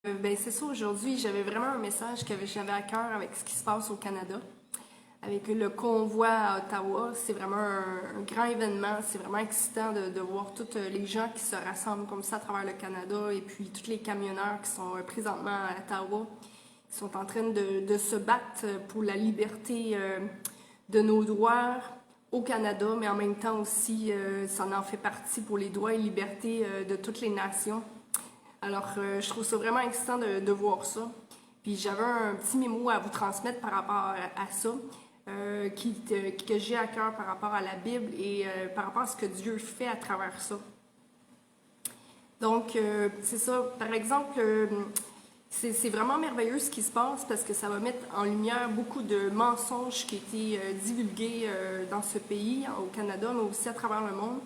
C'est ça, aujourd'hui, j'avais vraiment un message que j'avais à cœur avec ce qui se passe au Canada. Avec le convoi à Ottawa, c'est vraiment un grand événement. C'est vraiment excitant de voir tous les gens qui se rassemblent comme ça à travers le Canada et puis tous les camionneurs qui sont présentement à Ottawa, qui sont en train de se battre pour la liberté de nos droits au Canada, mais en même temps aussi, ça en fait partie pour les droits et libertés de toutes les nations. Alors, je trouve ça vraiment excitant de voir ça. Puis j'avais un petit mémo à vous transmettre par rapport à ça, que j'ai à cœur par rapport à la Bible et par rapport à ce que Dieu fait à travers ça. Donc, c'est ça. Par exemple, c'est vraiment merveilleux ce qui se passe parce que ça va mettre en lumière beaucoup de mensonges qui étaient divulgués dans ce pays, au Canada, mais aussi à travers le monde.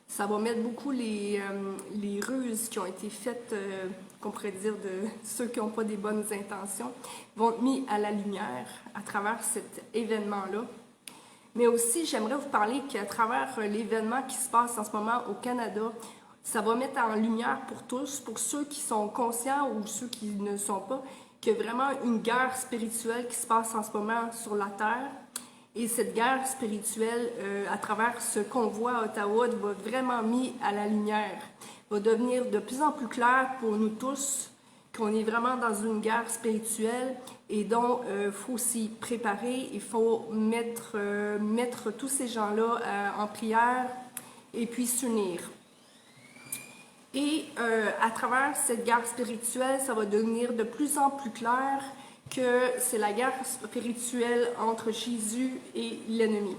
Ça va mettre beaucoup les ruses qui ont été faites, qu'on pourrait dire, de ceux qui n'ont pas des bonnes intentions, vont être mis à la lumière à travers cet événement-là. Mais aussi, j'aimerais vous parler qu'à travers l'événement qui se passe en ce moment au Canada, ça va mettre en lumière pour tous, pour ceux qui sont conscients ou ceux qui ne sont pas, qu'il y a vraiment une guerre spirituelle qui se passe en ce moment sur la Terre. Et cette guerre spirituelle, à travers ce convoi à Ottawa, va vraiment mis à la lumière, va devenir de plus en plus clair pour nous tous qu'on est vraiment dans une guerre spirituelle et dont il faut s'y préparer, il faut mettre tous ces gens-là en prière et puis s'unir. Et à travers cette guerre spirituelle, ça va devenir de plus en plus clair que c'est la guerre spirituelle entre Jésus et l'ennemi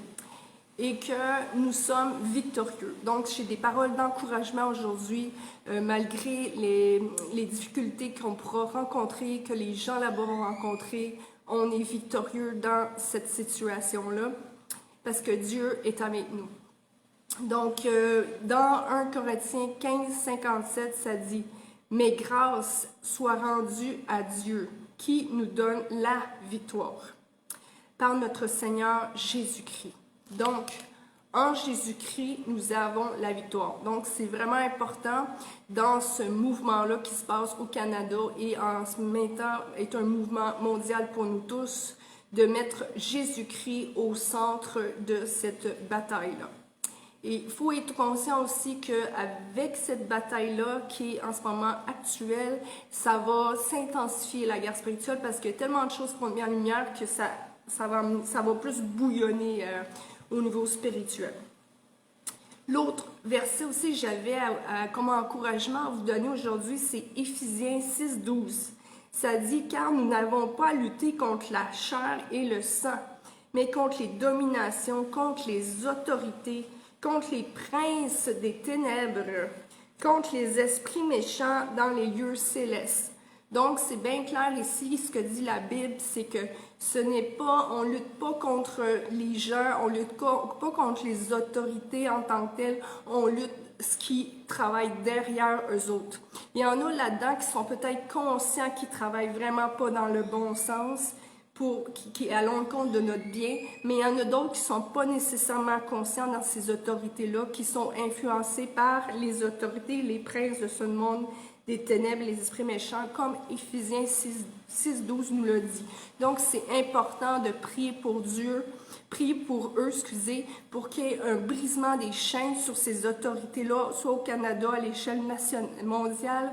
et que nous sommes victorieux. Donc, j'ai des paroles d'encouragement aujourd'hui, malgré les difficultés qu'on pourra rencontrer, que les gens là-bas vont rencontrer, on est victorieux dans cette situation-là parce que Dieu est avec nous. Donc, dans 1 Corinthiens 15, 57, ça dit « Mais grâce soit rendue à Dieu, qui nous donne la victoire, par notre Seigneur Jésus-Christ. » Donc, en Jésus-Christ, nous avons la victoire. Donc, c'est vraiment important dans ce mouvement-là qui se passe au Canada et en ce même temps est un mouvement mondial pour nous tous, de mettre Jésus-Christ au centre de cette bataille-là. Et il faut être conscient aussi qu'avec cette bataille-là, qui est en ce moment actuelle, ça va s'intensifier la guerre spirituelle parce qu'il y a tellement de choses qui vont être mises en lumière que ça va plus bouillonner au niveau spirituel. L'autre verset aussi que j'avais comme encouragement à vous donner aujourd'hui, c'est Éphésiens 6, 12. Ça dit « Car nous n'avons pas à lutter contre la chair et le sang, mais contre les dominations, contre les autorités, contre les princes des ténèbres, contre les esprits méchants dans les lieux célestes. » Donc, c'est bien clair ici, ce que dit la Bible, c'est que ce n'est pas, on ne lutte pas contre les gens, on ne lutte pas contre les autorités en tant que telles, on lutte ce qui travaille derrière eux autres. Il y en a là-dedans qui sont peut-être conscients qu'ils ne travaillent vraiment pas dans le bon sens, qui est à l'encontre de notre bien, mais il y en a d'autres qui ne sont pas nécessairement conscients dans ces autorités-là, qui sont influencés par les autorités, les princes de ce monde, des ténèbres, les esprits méchants, comme Éphésiens 6, 12 nous le dit. Donc, c'est important de prier pour Dieu, prier pour eux, pour qu'il y ait un brisement des chaînes sur ces autorités-là, soit au Canada, à l'échelle mondiale,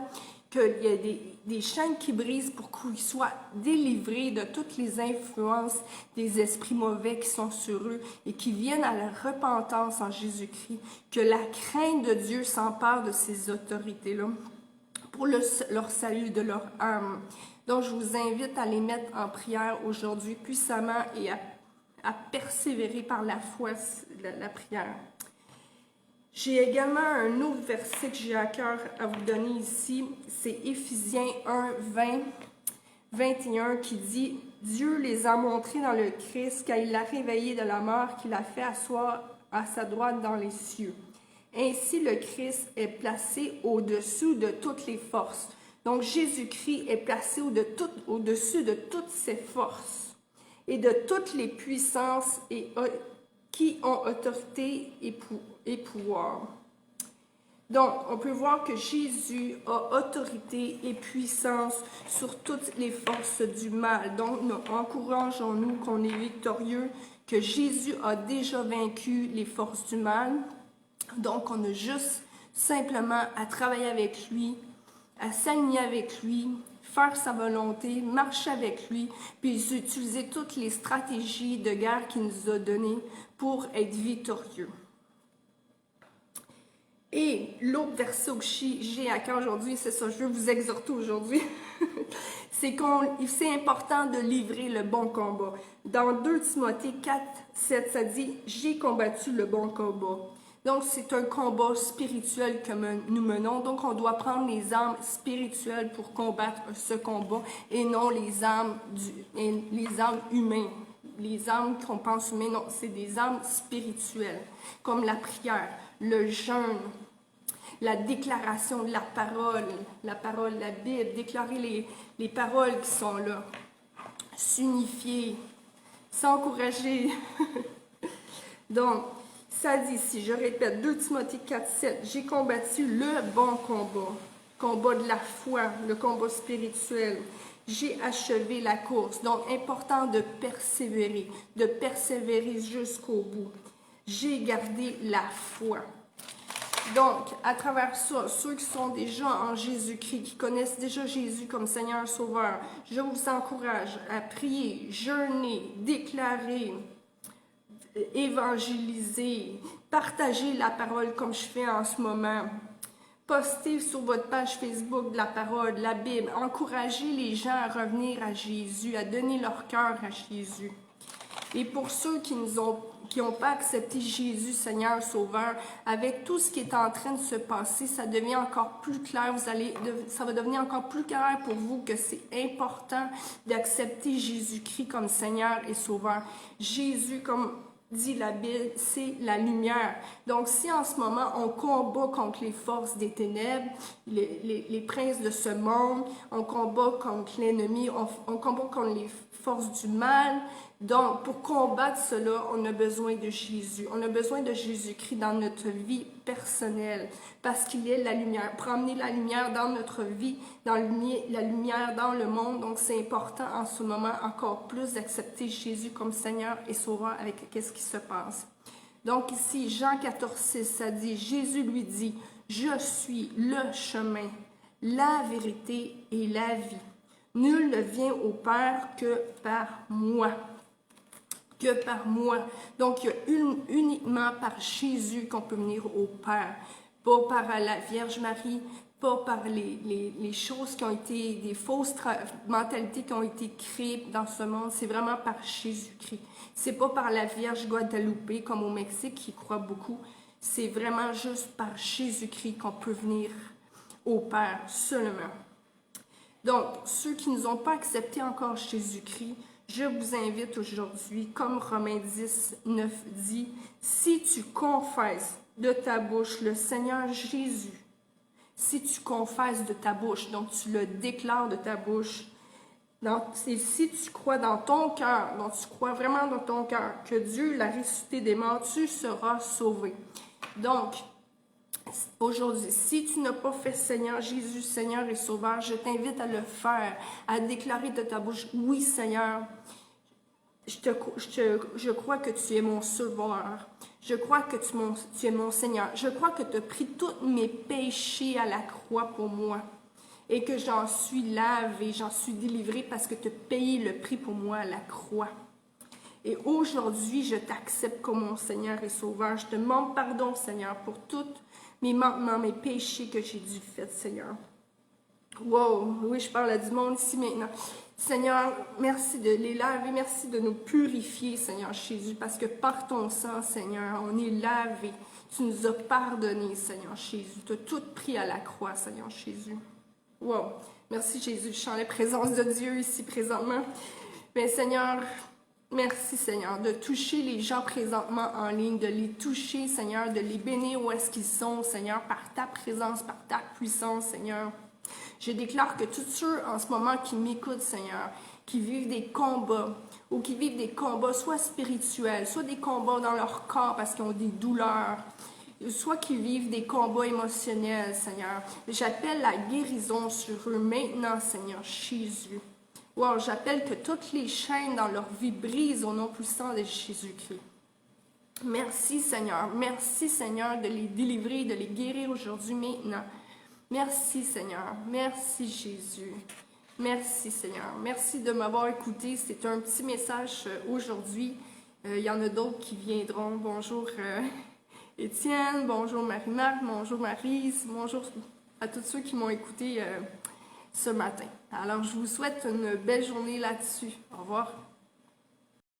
qu'il y ait des chaînes qui brisent pour qu'ils soient délivrés de toutes les influences des esprits mauvais qui sont sur eux et qui viennent à la repentance en Jésus-Christ, que la crainte de Dieu s'empare de ces autorités-là pour leur salut de leur âme. Donc, je vous invite à les mettre en prière aujourd'hui puissamment et à persévérer par la foi, la prière. J'ai également un autre verset que j'ai à cœur à vous donner ici. C'est Éphésiens 1, 20, 21 qui dit « Dieu les a montrés dans le Christ, car il l'a réveillé de la mort, qu'il a fait asseoir à sa droite dans les cieux. Ainsi, le Christ est placé au-dessus de toutes les forces. » Donc, Jésus-Christ est placé au-dessus de toutes ces forces et de toutes les puissances qui ont autorité et pouvoir. Donc, on peut voir que Jésus a autorité et puissance sur toutes les forces du mal. Donc, nous encourageons-nous qu'on est victorieux, que Jésus a déjà vaincu les forces du mal. Donc, on a juste simplement à travailler avec lui, à s'aligner avec lui, faire sa volonté, marcher avec lui, puis utiliser toutes les stratégies de guerre qu'il nous a données pour être victorieux. Et l'autre verset que j'ai à cœur aujourd'hui, c'est ça, je veux vous exhorter aujourd'hui, c'est important de livrer le bon combat. Dans 2 Timothée 4, 7, ça dit « J'ai combattu le bon combat ». Donc, c'est un combat spirituel que nous menons. Donc, on doit prendre les armes spirituelles pour combattre ce combat et non les armes humaines. Les armes qu'on pense humaines, non, c'est des armes spirituelles, comme la prière, le jeûne, la déclaration de la parole, la Bible, déclarer les paroles qui sont là, s'unifier, s'encourager. Donc, ça dit ici, je répète, 2 Timothée 4, 7, j'ai combattu le bon combat de la foi, le combat spirituel. J'ai achevé la course. Donc, important de persévérer jusqu'au bout. J'ai gardé la foi. Donc, à travers ça, ceux qui sont déjà en Jésus-Christ, qui connaissent déjà Jésus comme Seigneur Sauveur, je vous encourage à prier, jeûner, déclarer, évangéliser, partager la parole comme je fais en ce moment. Postez sur votre page Facebook de la parole, de la Bible. Encouragez les gens à revenir à Jésus, à donner leur cœur à Jésus. Et pour ceux qui n'ont pas accepté Jésus, Seigneur, Sauveur, avec tout ce qui est en train de se passer, ça devient encore plus clair. Ça va devenir encore plus clair pour vous que c'est important d'accepter Jésus-Christ comme Seigneur et Sauveur. Jésus, comme dit la Bible, c'est la lumière. Donc, si en ce moment, on combat contre les forces des ténèbres, les princes de ce monde, on combat contre l'ennemi, on combat contre les forces du mal. Donc, pour combattre cela, on a besoin de Jésus. On a besoin de Jésus-Christ dans notre vie personnelle parce qu'il est la lumière. Pour amener la lumière dans notre vie, la lumière dans le monde. Donc, c'est important en ce moment encore plus d'accepter Jésus comme Seigneur et Sauveur avec ce qui se passe. Donc, ici, Jean 14, 6, ça dit, Jésus lui dit, « Je suis le chemin, la vérité et la vie. Nul ne vient au Père que par moi. » Que par moi. Donc, il y a uniquement par Jésus qu'on peut venir au Père. Pas par la Vierge Marie, pas par les choses qui ont été, des fausses mentalités qui ont été créées dans ce monde. C'est vraiment par Jésus-Christ. C'est pas par la Vierge Guadalupe, comme au Mexique, qui croit beaucoup. C'est vraiment juste par Jésus-Christ qu'on peut venir au Père seulement. Donc, ceux qui ne ont pas accepté encore Jésus-Christ, je vous invite aujourd'hui, comme Romains 10, 9 dit, « Si tu confesses de ta bouche le Seigneur Jésus, si tu confesses de ta bouche, donc tu le déclares de ta bouche, si tu crois dans ton cœur, donc tu crois vraiment dans ton cœur que Dieu l'a ressuscité des morts, tu seras sauvé. » Donc, aujourd'hui, si tu n'as pas fait Seigneur Jésus, Seigneur et Sauveur, je t'invite à le faire, à déclarer de ta bouche, « Oui, Seigneur, je crois que tu es mon Sauveur. Je crois que tu es mon Seigneur. Je crois que tu as pris tous mes péchés à la croix pour moi et que j'en suis lavé, j'en suis délivré parce que tu as payé le prix pour moi à la croix. Et aujourd'hui, je t'accepte comme mon Seigneur et Sauveur. Je te demande pardon, Seigneur, pour tous mes manquements, mes péchés que j'ai dû faire, Seigneur. Wow, oui, je parle à du monde ici maintenant. Seigneur, merci de les laver, merci de nous purifier, Seigneur Jésus, parce que par ton sang, Seigneur, on est lavé. Tu nous as pardonné, Seigneur Jésus. Tu as tout pris à la croix, Seigneur Jésus. Wow, merci Jésus, je sens la présence de Dieu ici présentement. Mais Seigneur, merci Seigneur de toucher les gens présentement en ligne, de les toucher, Seigneur, de les bénir où est-ce qu'ils sont, Seigneur, par ta présence, par ta puissance, Seigneur. Je déclare que tous ceux en ce moment qui m'écoutent, Seigneur, qui vivent des combats ou qui vivent des combats soit spirituels, soit des combats dans leur corps parce qu'ils ont des douleurs, soit qu'ils vivent des combats émotionnels, Seigneur. J'appelle la guérison sur eux maintenant, Seigneur Jésus. Wow, j'appelle que toutes les chaînes dans leur vie brisent au nom puissant de Jésus-Christ. Merci, Seigneur. Merci, Seigneur, de les délivrer, de les guérir aujourd'hui, maintenant. Merci, Seigneur. Merci, Jésus. Merci, Seigneur. Merci de m'avoir écouté. C'est un petit message aujourd'hui. Il y en a d'autres qui viendront. Bonjour Étienne, bonjour Marie-Marc, bonjour Maryse, bonjour à tous ceux qui m'ont écouté ce matin. Alors, je vous souhaite une belle journée là-dessus. Au revoir.